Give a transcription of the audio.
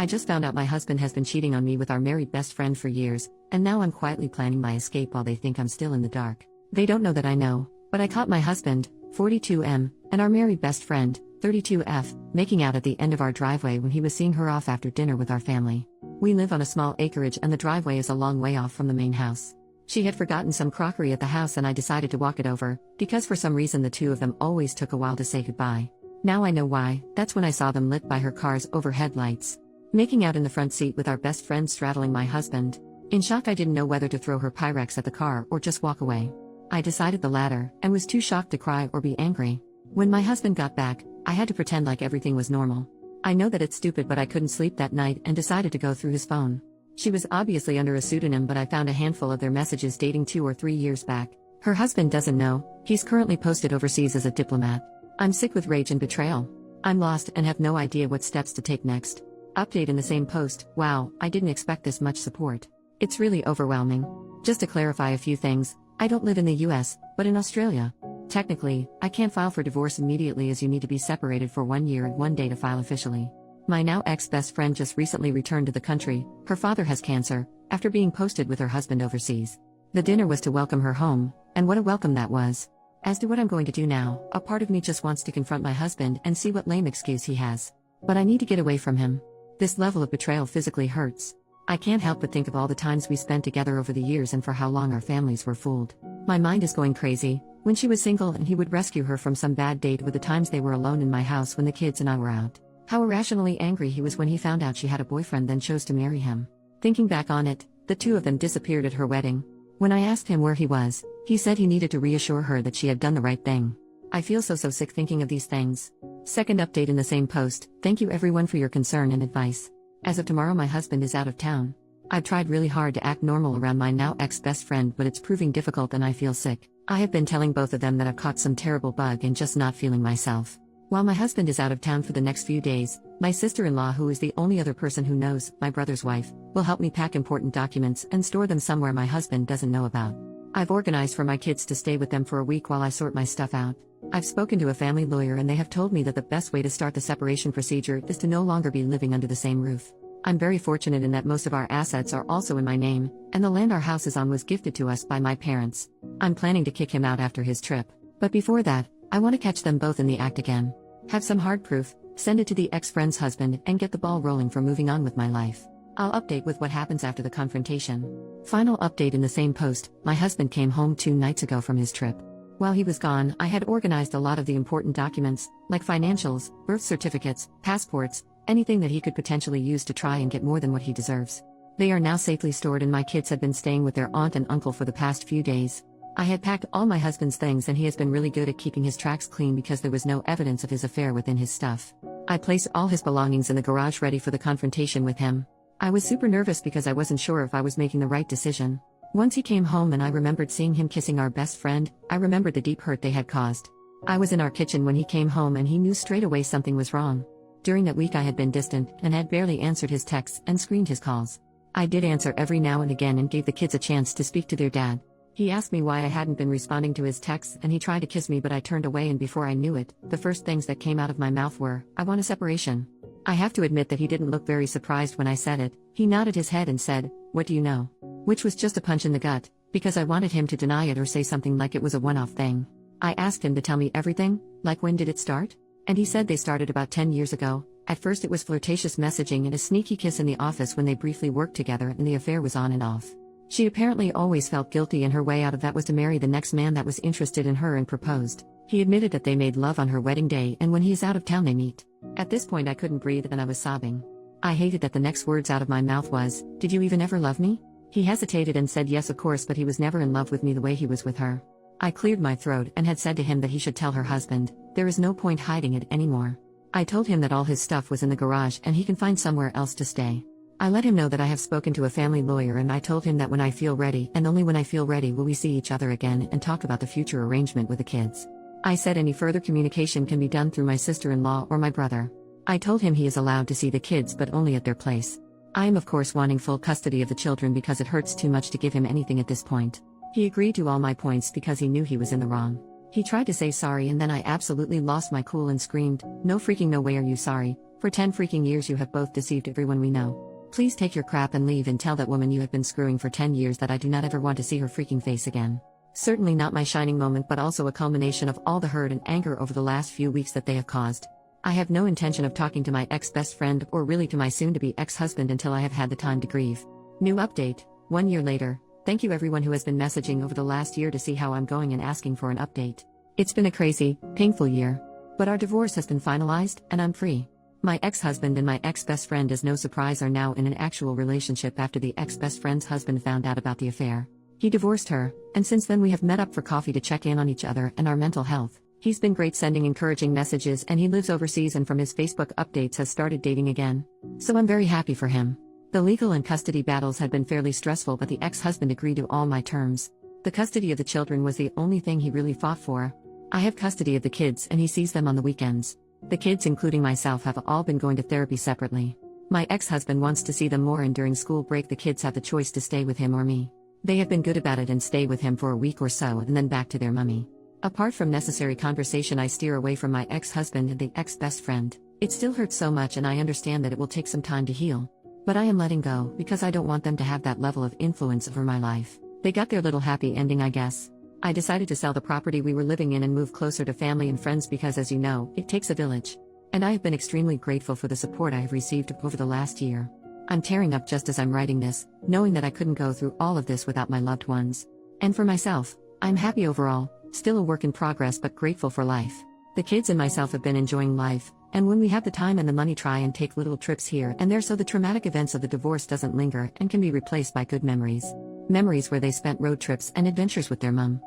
I just found out my husband has been cheating on me with our married best friend for years, and now I'm quietly planning my escape while they think I'm still in the dark. They don't know that I know, but I caught my husband, 42M, and our married best friend, 32F, making out at the end of our driveway when he was seeing her off after dinner with our family. We live on a small acreage and the driveway is a long way off from the main house. She had forgotten some crockery at the house and I decided to walk it over, because for some reason the two of them always took a while to say goodbye. Now I know why. That's when I saw them lit by her car's overhead lights. Making out in the front seat with our best friend straddling my husband. In shock, I didn't know whether to throw her Pyrex at the car or just walk away. I decided the latter, and was too shocked to cry or be angry. When my husband got back, I had to pretend like everything was normal. I know that it's stupid, but I couldn't sleep that night and decided to go through his phone. She was obviously under a pseudonym, but I found a handful of their messages dating 2 or 3 years back. Her husband doesn't know. He's currently posted overseas as a diplomat. I'm sick with rage and betrayal. I'm lost and have no idea what steps to take next. Update in the same post. Wow, I didn't expect this much support. It's really overwhelming. Just to clarify a few things, I don't live in the US, but in Australia. Technically, I can't file for divorce immediately as you need to be separated for 1 year and 1 day to file officially. My now ex-best friend just recently returned to the country. Her father has cancer, after being posted with her husband overseas. The dinner was to welcome her home, and what a welcome that was. As to what I'm going to do now, a part of me just wants to confront my husband and see what lame excuse he has. But I need to get away from him. This level of betrayal physically hurts. I can't help but think of all the times we spent together over the years and for how long our families were fooled. My mind is going crazy. When she was single and he would rescue her from some bad date, with the times they were alone in my house when the kids and I were out. How irrationally angry he was when he found out she had a boyfriend then chose to marry him. Thinking back on it, the two of them disappeared at her wedding. When I asked him where he was, he said he needed to reassure her that she had done the right thing. I feel so sick thinking of these things. Second update in the same post. Thank you everyone for your concern and advice. As of tomorrow my husband is out of town. I've tried really hard to act normal around my now ex-best friend, but it's proving difficult and I feel sick. I have been telling both of them that I've caught some terrible bug and just not feeling myself. While my husband is out of town for the next few days, my sister-in-law, who is the only other person who knows, my brother's wife, will help me pack important documents and store them somewhere my husband doesn't know about. I've organized for my kids to stay with them for a week while I sort my stuff out. I've spoken to a family lawyer and they have told me that the best way to start the separation procedure is to no longer be living under the same roof. I'm very fortunate in that most of our assets are also in my name, and the land our house is on was gifted to us by my parents. I'm planning to kick him out after his trip. But before that, I want to catch them both in the act again. Have some hard proof, send it to the ex-friend's husband, and get the ball rolling for moving on with my life. I'll update with what happens after the confrontation. Final update in the same post. My husband came home 2 nights ago from his trip. While he was gone, I had organized a lot of the important documents, like financials, birth certificates, passports, anything that he could potentially use to try and get more than what he deserves. They are now safely stored and my kids have been staying with their aunt and uncle for the past few days. I had packed all my husband's things and he has been really good at keeping his tracks clean because there was no evidence of his affair within his stuff. I placed all his belongings in the garage ready for the confrontation with him. I was super nervous because I wasn't sure if I was making the right decision. Once he came home and I remembered seeing him kissing our best friend, I remembered the deep hurt they had caused. I was in our kitchen when he came home and he knew straight away something was wrong. During that week I had been distant and had barely answered his texts and screened his calls. I did answer every now and again and gave the kids a chance to speak to their dad. He asked me why I hadn't been responding to his texts and he tried to kiss me, but I turned away, and before I knew it, the first things that came out of my mouth were, "I want a separation." I have to admit that he didn't look very surprised when I said it. He nodded his head and said, "What do you know?" Which was just a punch in the gut, because I wanted him to deny it or say something like it was a one-off thing. I asked him to tell me everything, like when did it start? And he said they started about 10 years ago. At first it was flirtatious messaging and a sneaky kiss in the office when they briefly worked together, and the affair was on and off. She apparently always felt guilty, and her way out of that was to marry the next man that was interested in her and proposed. He admitted that they made love on her wedding day, and when he is out of town they meet. At this point I couldn't breathe and I was sobbing. I hated that the next words out of my mouth was, "Did you even ever love me?" He hesitated and said yes of course, but he was never in love with me the way he was with her. I cleared my throat and had said to him that he should tell her husband. There is no point hiding it anymore. I told him that all his stuff was in the garage and he can find somewhere else to stay. I let him know that I have spoken to a family lawyer, and I told him that when I feel ready, and only when I feel ready, will we see each other again and talk about the future arrangement with the kids. I said any further communication can be done through my sister-in-law or my brother. I told him he is allowed to see the kids but only at their place. I am of course wanting full custody of the children because it hurts too much to give him anything at this point. He agreed to all my points because he knew he was in the wrong. He tried to say sorry and then I absolutely lost my cool and screamed, "No freaking no way are you sorry. For 10 freaking years you have both deceived everyone we know. Please take your crap and leave and tell that woman you have been screwing for 10 years that I do not ever want to see her freaking face again." Certainly not my shining moment, but also a culmination of all the hurt and anger over the last few weeks that they have caused. I have no intention of talking to my ex-best friend or really to my soon-to-be ex-husband until I have had the time to grieve. New update, 1 year later. Thank you everyone who has been messaging over the last year to see how I'm going and asking for an update. It's been a crazy, painful year. But our divorce has been finalized, and I'm free. My ex-husband and my ex-best friend, as no surprise, are now in an actual relationship after the ex-best friend's husband found out about the affair. He divorced her, and since then we have met up for coffee to check in on each other and our mental health. He's been great sending encouraging messages, and he lives overseas and from his Facebook updates has started dating again. So I'm very happy for him. The legal and custody battles had been fairly stressful, but the ex-husband agreed to all my terms. The custody of the children was the only thing he really fought for. I have custody of the kids and he sees them on the weekends. The kids, including myself, have all been going to therapy separately. My ex-husband wants to see them more, and during school break the kids have the choice to stay with him or me. They have been good about it and stay with him for a week or so and then back to their mummy. Apart from necessary conversation, I steer away from my ex-husband and the ex-best friend. It still hurts so much and I understand that it will take some time to heal. But I am letting go because I don't want them to have that level of influence over my life. They got their little happy ending, I guess. I decided to sell the property we were living in and move closer to family and friends because, as you know, it takes a village. And I have been extremely grateful for the support I have received over the last year. I'm tearing up just as I'm writing this, knowing that I couldn't go through all of this without my loved ones. And for myself, I'm happy overall, still a work in progress but grateful for life. The kids and myself have been enjoying life, and when we have the time and the money, try and take little trips here and there so the traumatic events of the divorce doesn't linger and can be replaced by good memories. Memories where they spent road trips and adventures with their mum.